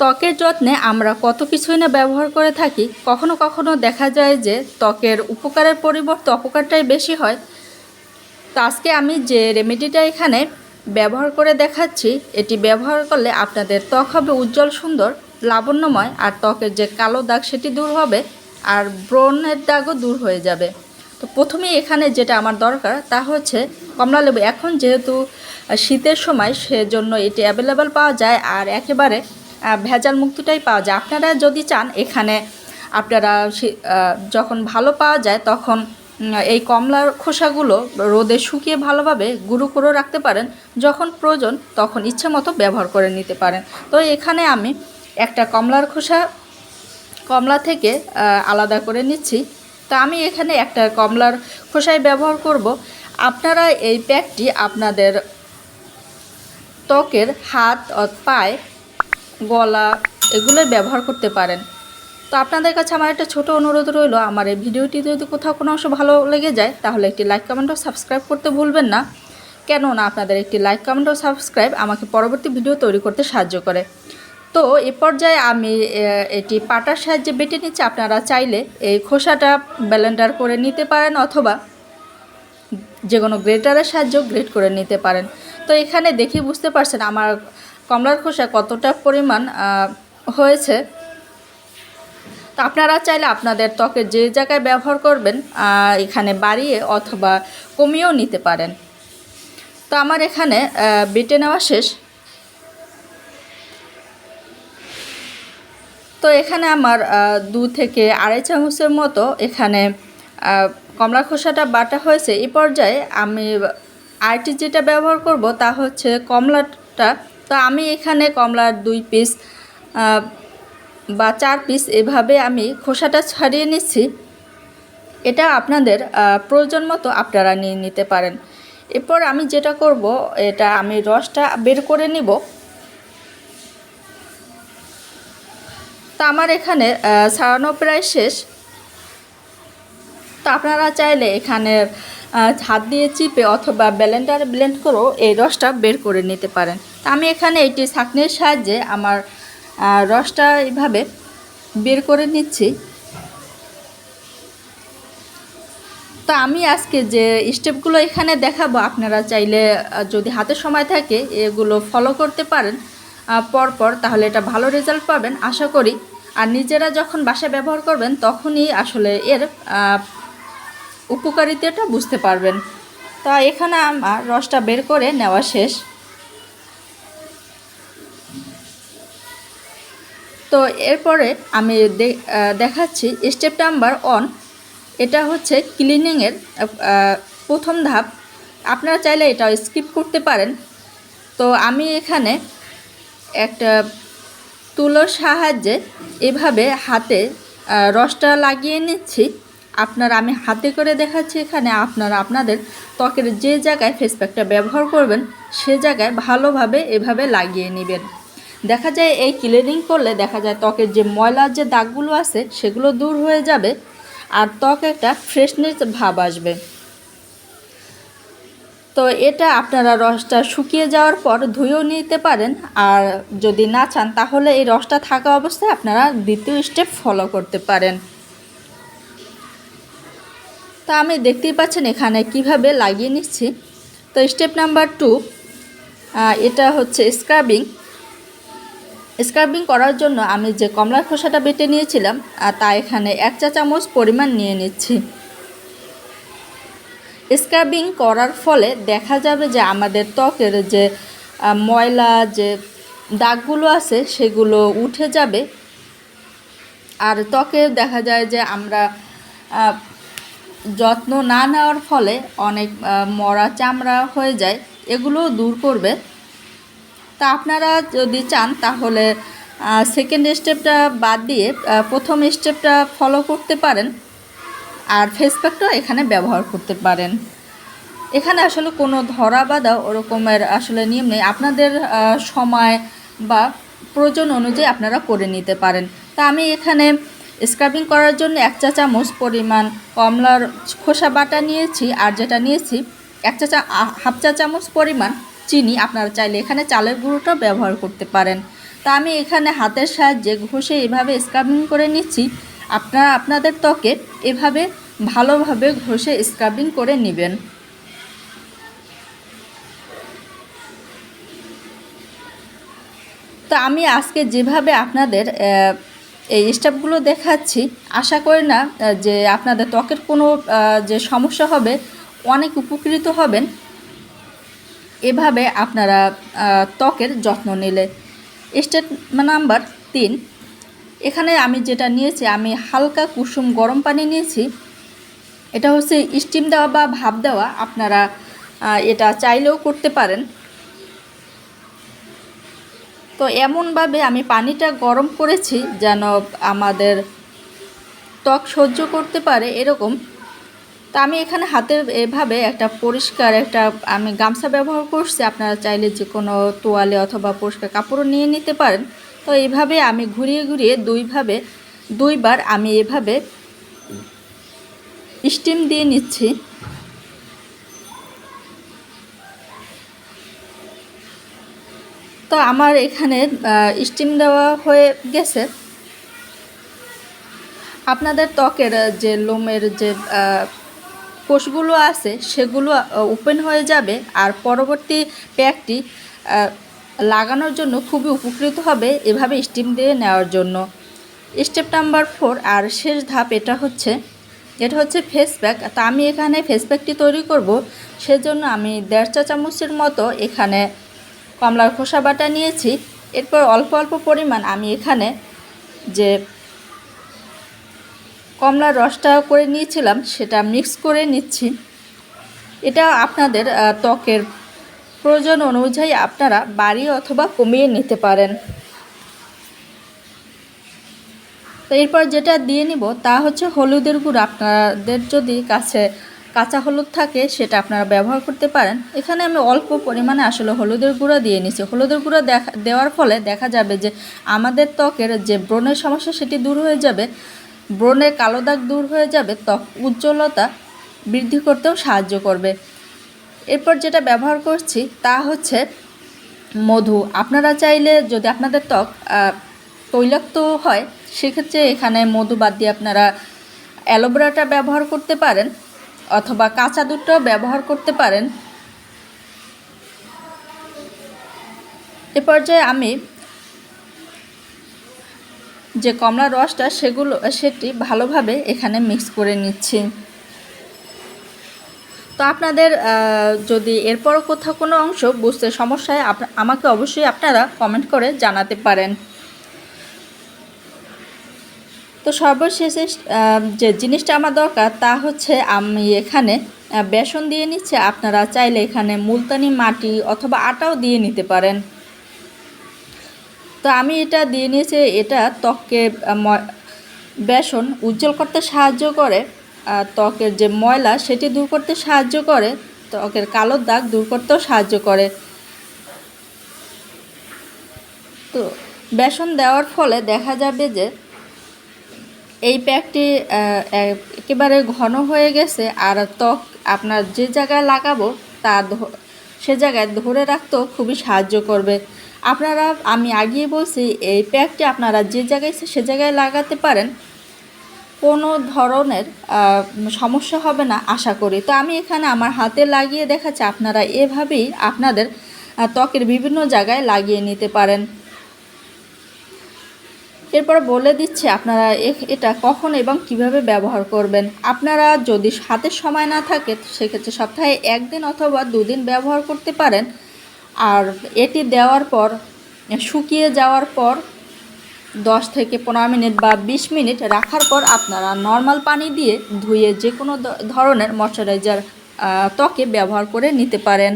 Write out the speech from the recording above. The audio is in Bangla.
ত্বকের যত্নে আমরা কত কিছুই না ব্যবহার করে থাকি। কখনো কখনো দেখা যায় যে ত্বকের উপকারের পরিবর্তে অপকারটাই বেশি হয়। তো আজকে আমি যে রেমেডিটা এখানে ব্যবহার করে দেখাচ্ছি, এটি ব্যবহার করলে আপনাদের ত্বক হবে উজ্জ্বল, সুন্দর, লাবণ্যময়, আর ত্বকের যে কালো দাগ সেটি দূর হবে, আর ব্রণের দাগও দূর হয়ে যাবে। তো প্রথমেই এখানে যেটা আমার দরকার তা হচ্ছে কমলালেবু। এখন যেহেতু শীতের সময়, সেজন্য এটি অ্যাভেলেবেল পাওয়া যায় আর একেবারে ভেজাল মুক্তটাই পাওয়া যায়। আপনারা যদি চান, এখানে আপনারা যখন ভালো পাওয়া যায় তখন এই কমলার খোসাগুলো রোদে শুকিয়ে ভালোভাবে গুঁড়ো করে রাখতে পারেন। যখন প্রয়োজন তখন ইচ্ছে মতো ব্যবহার করে নিতে পারেন। তো এখানে আমি একটা কমলার খোসা কমলা থেকে আলাদা করে নিচ্ছি। তো আমি এখানে একটা কমলার খোসাই ব্যবহার করব। আপনারা এই প্যাকটি আপনাদের ত্বকের হাত, পায়ে, গলা এগুলোই ব্যবহার করতে পারেন। তো আপনাদের কাছে আমার একটা ছোট অনুরোধ রইল, আমার এই ভিডিওটি যদি কোথাও কোনো অংশ ভালো লেগে যায় তাহলে একটি লাইক, কমেন্ট ও সাবস্ক্রাইব করতে ভুলবেন না। কেননা আপনাদের একটি লাইক, কমেন্ট ও সাবস্ক্রাইব আমাকে পরবর্তী ভিডিও তৈরি করতে সাহায্য করে। তো এ পর্যায়ে আমি এটি পাটার সাহায্যে বেটে নিচ্ছি। আপনারা চাইলে এই খোসাটা ব্লেন্ডার করে নিতে পারেন অথবা যে কোনো গ্রেটারের সাহায্যেও গ্রেট করে নিতে পারেন। তো এখানে দেখে বুঝতে পারছেন আমার কমলার খোসা কতটা পরিমাণ হয়েছে। তো আপনারা চাইলে আপনাদের ত্বকের যে জায়গায় ব্যবহার করবেন এখানে বাড়িয়ে অথবা কমিয়েও নিতে পারেন। তো আমার এখানে বেটে নেওয়া শেষ। তো এখানে আমার 2 থেকে আড়াই চামচের মতো এখানে কমলার খোসাটা বাটা হয়েছে। এই পর্যায়ে আমি আরেকটি যেটা ব্যবহার করব তা হচ্ছে কমলাটা। তো আমি এখানে কমলার 2 পিস বা 4 পিস এভাবে আমি খোসাটা ছাড়িয়ে নিচ্ছি। এটা আপনাদের প্রয়োজন মতো আপনারা নিয়ে নিতে পারেন। এরপর আমি যেটা করব, এটা আমি রসটা বের করে নিব। তো আমার এখানে ছাড়ানো প্রায় শেষ। তো আপনারা চাইলে এখানে হাত দিয়ে চিপে অথবা ব্লেন্ডারে ব্লেন্ড করেও এই রসটা বের করে নিতে পারেন। তো আমি এখানে এটি ছাঁকনির সাহায্যে আমার রসটা এইভাবে বের করে নিচ্ছি। তো আমি আজকে যে স্টেপগুলো এখানে দেখাবো, আপনারা চাইলে যদি হাতে সময় থাকে এগুলো ফলো করতে পারেন পরপর, তাহলে এটা ভালো রেজাল্ট পাবেন আশা করি। আর নিজেরা যখন বাসায় ব্যবহার করবেন তখনই আসলে এর উপকারিতাটা বুঝতে পারবেন। তো এখানে আমার রসটা বের করে নেওয়া শেষ। তো এরপরে আমি দেখাচ্ছি স্টেপ নাম্বার 1। এটা হচ্ছে ক্লিনিংয়ের প্রথম ধাপ। আপনারা চাইলে এটা স্কিপ করতে পারেন। তো আমি এখানে একটা তুলোর সাহায্যে এভাবে হাতে রসটা লাগিয়ে নিচ্ছি। আমি হাতে করে দেখাচ্ছি। এখানে আপনারা আপনাদের ত্বকের যে জায়গায় ফেস প্যাকটা ব্যবহার করবেন সে জায়গায় ভালোভাবে এভাবে লাগিয়ে নেবেন। দেখা যায় এই ক্লিনিং করলে দেখা যায় ত্বকের যে ময়লার যে দাগগুলো আছে সেগুলো দূর হয়ে যাবে আর ত্বকে একটা ফ্রেশনেস ভাব আসবে। তো এটা আপনারা রসটা শুকিয়ে যাওয়ার পর ধুয়েও নিতে পারেন। আর যদি না চান তাহলে এই রসটা থাকা অবস্থায় আপনারা দ্বিতীয় স্টেপ ফলো করতে পারেন। তা আমি দেখতেই পাচ্ছেন এখানে কিভাবে লাগিয়ে নিচ্ছি। তো স্টেপ নাম্বার 2, এটা হচ্ছে স্ক্রাবিং করার জন্য আমি যে কমলার খোসাটা বেটে নিয়েছিলাম তা এখানে 1 চা চামচ পরিমাণ নিয়ে নিচ্ছি। স্ক্রাবিং করার ফলে দেখা যাবে যে আমাদের ত্বকের যে ময়লা যে দাগগুলো আছে সেগুলো উঠে যাবে। আর ত্বকে দেখা যায় যে আমরা যত্ন না নেওয়ার ফলে অনেক মরা চামড়া হয়ে যায়, এগুলোও দূর করবে। তা আপনারা যদি চান তাহলে সেকেন্ড স্টেপটা বাদ দিয়ে প্রথম স্টেপটা ফলো করতে পারেন আর ফেস প্যাকটা এখানে ব্যবহার করতে পারেন। এখানে আসলে কোনো ধরা বাঁধা ওরকমের আসলে নিয়ম নেই। আপনাদের সময় বা প্রয়োজন অনুযায়ী আপনারা করে নিতে পারেন। তা আমি এখানে স্ক্রাবিং করার জন্য 1 চা চামচ পরিমাণ কমলার খোসা বাটা নিয়েছি। আর যেটা নিয়েছি হাফ চা চামচ পরিমাণ চিনি। আপনারা চাইলে এখানে চালের গুঁড়োটাও ব্যবহার করতে পারেন। তা আমি এখানে হাতের সাহায্যে ঘষে এভাবে স্ক্রাবিং করে নিচ্ছি। আপনারা আপনাদের ত্বকে এভাবে ভালোভাবে ঘষে স্ক্রাবিং করে নেবেন। তো আমি আজকে যেভাবে আপনাদের এই স্টেপগুলো দেখাচ্ছি, আশা করি না যে আপনাদের ত্বকের কোনো যে সমস্যা হবে, অনেক উপকৃত হবেন এভাবে আপনারা ত্বকের যত্ন নিলে। স্টেপ নাম্বার 3, এখানে আমি যেটা নিয়েছি, আমি হালকা কুসুম গরম পানি নিয়েছি। এটা হচ্ছে স্টিম দেওয়া বা ভাপ দেওয়া, আপনারা এটা চাইলেও করতে পারেন। তো এমনভাবে আমি পানিটা গরম করেছি যেন আমাদের ত্বক সহ্য করতে পারে এরকম। তো আমি এখানে হাতের এভাবে একটা পরিষ্কার আমি গামছা ব্যবহার করছি। আপনারা চাইলে যে কোনো তোয়ালে অথবা পরিষ্কার কাপড়ও নিয়ে নিতে পারেন। তো এইভাবে আমি ঘুরিয়ে ঘুরিয়ে দুইবার আমি এভাবে স্টিম দিয়ে নিচ্ছি। তো আমার এখানে স্টিম দেওয়া হয়ে গেছে। আপনাদের ত্বকের যে লোমের যে কোষগুলো আছে সেগুলো ওপেন হয়ে যাবে, আর পরবর্তী প্যাকটি লাগানোর জন্য খুবই উপকৃত হবে এভাবে স্টিম দিয়ে নেওয়ার জন্য। স্টেপ নাম্বার 4 আর শেষ ধাপ, এটা হচ্ছে ফেস প্যাক। তা আমি এখানে ফেস প্যাকটি তৈরি করব, সেজন্য আমি 1.5 চা চামচের মতো এখানে কমলার খোসা বাটা নিয়েছি। এরপর অল্প অল্প পরিমাণ আমি এখানে যে কমলার রসটা করে নিয়েছিলাম সেটা মিক্স করে নিচ্ছি। এটা আপনাদের ত্বকের প্রয়োজন অনুযায়ী আপনারা বাড়িয়ে অথবা কমিয়ে নিতে পারেন। তো এরপর যেটা দিয়ে নিব তা হচ্ছে হলুদের গুঁড়ো। আপনাদের যদি কাছে কাঁচা হলুদ থাকে সেটা আপনারা ব্যবহার করতে পারেন। এখানে আমি অল্প পরিমাণে আসলে হলুদের গুঁড়ো দিয়ে নিচ্ছি। হলুদের গুঁড়ো দেওয়ার ফলে দেখা যাবে যে আমাদের ত্বকের যে ব্রণের সমস্যা সেটি দূর হয়ে যাবে, ব্রণের কালো দাগ দূর হয়ে যাবে, ত্বক উজ্জ্বলতা বৃদ্ধি করতেও সাহায্য করবে। এরপর যেটা ব্যবহার করছি তা হচ্ছে মধু। আপনারা চাইলে যদি আপনাদের ত্বক তৈলাক্ত হয় সেক্ষেত্রে এখানে মধু বাদ দিয়ে আপনারা অ্যালোভেরাটা ব্যবহার করতে পারেন অথবা কাঁচা দুধটাও ব্যবহার করতে পারেন। এ পর্যায়ে আমি যে কমলার রসটা সেটি ভালোভাবে এখানে মিক্স করে নিচ্ছি। তো আপনাদের যদি এরপরও কোথাও কোনো অংশ বুঝতে সমস্যা হয় আমাকে অবশ্যই আপনারা কমেন্ট করে জানাতে পারেন। তো সর্বশেষে যে জিনিসটা আমার দরকার তা হচ্ছে আমি এখানে বেসন দিয়ে নিচ্ছি। আপনারা চাইলে এখানে মুলতানি মাটি অথবা আটাও দিয়ে নিতে পারেন। তো আমি এটা দিয়ে নিয়েছি। এটা ত্বককে বেসন উজ্জ্বল করতে সাহায্য করে, ত্বকের যে ময়লা সেটি দূর করতে সাহায্য করে, ত্বকের কালো দাগ দূর করতেও সাহায্য করে। তো বেসন দেওয়ার ফলে দেখা যাবে যে এই প্যাকটি একেবারে ঘন হয়ে গেছে, আর ত্বক আপনার যে জায়গায় লাগাবো সে জায়গায় ধরে রাখতেও খুবই সাহায্য করবে। আপনারা, আমি আগেই বলছি, এই প্যাকটি আপনারা যে জায়গায় সে জায়গায় লাগাতে পারেন, কোনো ধরনের সমস্যা হবে না আশা করি। তো আমি এখানে আমার হাতে লাগিয়ে দেখাচ্ছি, আপনারা এভাবেই আপনাদের ত্বকের বিভিন্ন জায়গায় লাগিয়ে নিতে পারেন। এরপর বলে দিচ্ছি আপনারা এটা কখন এবং কিভাবে ব্যবহার করবেন। আপনারা যদি হাতে সময় না থাকে সেক্ষেত্রে সপ্তাহে 1 দিন অথবা 2 দিন ব্যবহার করতে পারেন। আর এটি দেওয়ার পর শুকিয়ে যাওয়ার পর 10 থেকে 15 মিনিট বা 20 মিনিট রাখার পর আপনারা নর্মাল পানি দিয়ে ধুয়ে যে কোনো ধরনের ময়শ্চারাইজার ত্বকে ব্যবহার করে নিতে পারেন।